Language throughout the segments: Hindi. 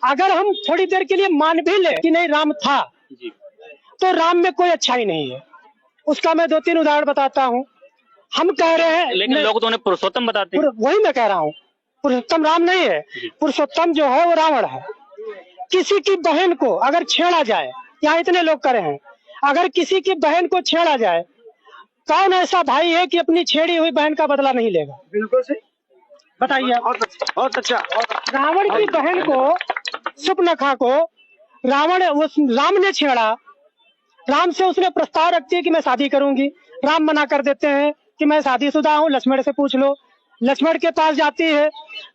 अगर हम थोड़ी देर के लिए मान भी ले कि नहीं राम था जी। तो राम में कोई अच्छाई नहीं है। उसका मैं 2-3 उदाहरण बताता हूँ। हम कह रहे हैं लेकिन लोग तो उन्हें पुरुषोत्तम बताते हैं। वही मैं कह रहा हूँ, पुरुषोत्तम राम नहीं है, पुरुषोत्तम जो है वो रावण है। किसी की बहन को अगर छेड़ा जाए, यहाँ इतने लोग करे हैं, अगर किसी की बहन को छेड़ा जाए, कौन ऐसा भाई है कि अपनी छेड़ी हुई बहन का बदला नहीं लेगा? बिल्कुल सही, बताइए। बहुत अच्छा। रावण की बहन को, सुपनखा को राम ने छेड़ा। राम से उसने प्रस्ताव रखती है कि मैं शादी करूंगी। राम मना कर देते हैं कि मैं शादीशुदा हूँ, लक्ष्मण से पूछ लो। लक्ष्मण के पास जाती है।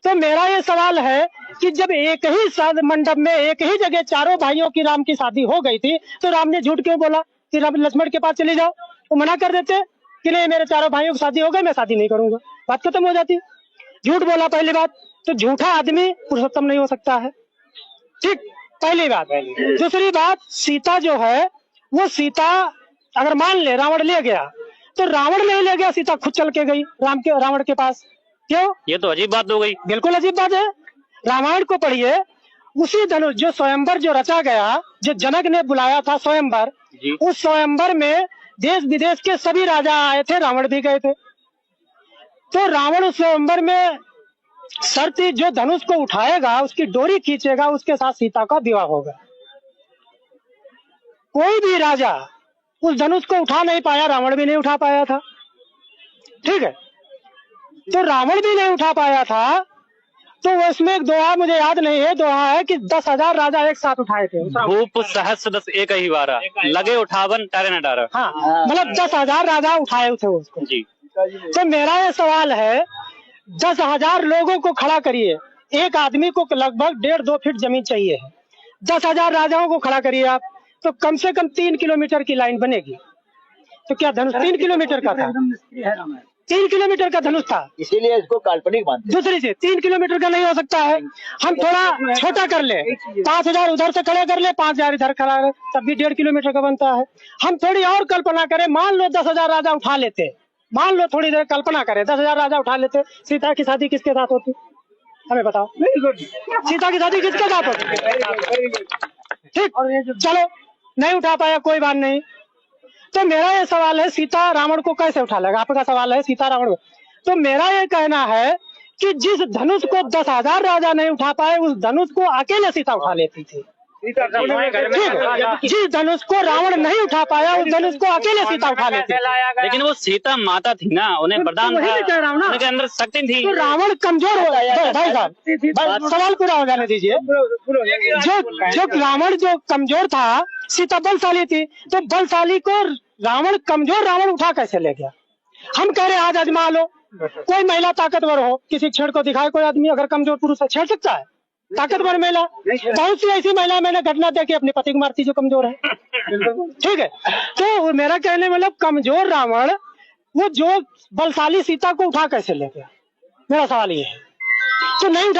तो मेरा ये सवाल है कि जब एक ही मंडप में एक ही जगह चारों भाइयों की राम की शादी हो गई थी, तो राम ने झूठ क्यों बोला कि लक्ष्मण के पास चले जाओ? वो मना कर देते कि नहीं, मेरे चारों भाइयों की शादी हो गई, मैं शादी नहीं करूंगा, बात खत्म हो जाती। झूठ बोला पहली बात। तो झूठा आदमी पुरुषोत्तम नहीं हो सकता है, ठीक, पहली बात। दूसरी बात, सीता जो है वो सीता अगर मान ले रावण ले गया, तो रावण नहीं ले गया, सीता खुद चल के गई रावण के पास। क्यों? ये तो अजीब बात हो गई। बिल्कुल अजीब बात है। रामायण को पढ़िए, उसी धनुष जो स्वयंवर जो रचा गया, जो जनक ने बुलाया था स्वयंवर, उस स्वयंवर में देश विदेश के सभी राजा आए थे, रावण भी गए थे। तो रावण उस स्वयंवर में शर्त जो धनुष को उठाएगा, उसकी डोरी खींचेगा, उसके साथ सीता का विवाह होगा। कोई भी राजा उस धनुष को उठा नहीं पाया, रावण भी नहीं उठा पाया था, ठीक है। तो रावण भी नहीं उठा पाया था, तो उसमें एक दोहा मुझे याद नहीं है, दोहा है कि 10,000 राजा एक साथ उठाए थे। भूप सहस्र दस एक ही वारा, लगे उठावन टारे न डारा। हाँ, मतलब 10,000 राजा उठाए थे उसको जी। तो मेरा ये सवाल है, 10,000 लोगों को खड़ा करिए, एक आदमी को लगभग 1.5-2 फीट जमीन चाहिए है। 10,000 राजाओं को खड़ा करिए आप, तो कम से कम 3 किलोमीटर की लाइन बनेगी। तो क्या धनुष 3 किलोमीटर का था? 3 किलोमीटर का धनुष था, इसीलिए इसको काल्पनिक मानते हैं। दूसरी से 3 किलोमीटर का नहीं हो सकता है। हम थोड़ा छोटा कर ले, 5,000 उधर से खड़े कर ले, 5,000 इधर खड़ा कर, तब भी 1.5 किलोमीटर का बनता है। हम थोड़ी और कल्पना करें, मान लो 10,000 राजा उठा लेते, मान लो थोड़ी देर कल्पना करें, 10,000 राजा उठा लेते, सीता की शादी किसके साथ होती? हमें बताओ, सीता की शादी किसके साथ होती? ठीक, चलो नहीं उठा पाया, कोई बात नहीं। तो मेरा ये सवाल है, सीता रावण को कैसे उठा लेगा? आपका सवाल है सीता रावण को। तो मेरा ये कहना है कि जिस धनुष को 10,000 राजा नहीं उठा पाए, उस धनुष को अकेले सीता उठा लेती थी। जिस धनुष को रावण नहीं उठा पाया, उस धनुष को अकेले सीता उठा लेती। लेकिन वो सीता माता थी ना, उन्हें वरदान था, उनके अंदर शक्ति थी। तो रावण कमजोर हो गया। भाई साहब, सवाल पूरा हो जाने दीजिए। जो रावण जो कमजोर था, सीता बलशाली थी, तो बलशाली को रावण कमजोर रावण उठा कैसे ले गया? हम कह रहे आज आजमा लो, कोई महिला ताकतवर हो, किसी छेड़ को दिखाए कोई आदमी, अगर कमजोर पुरुष है छेड़ सकता है? ताकतवर महिला, बहुत सी ऐसी महिला मैंने घटना देखी अपने पति को मारती जो कमजोर है, ठीक है। तो मेरा कहने मतलब कमजोर रावण वो जो बलशाली सीता को उठा कैसे ले गया? मेरा सवाल ये है। तो नहीं उठा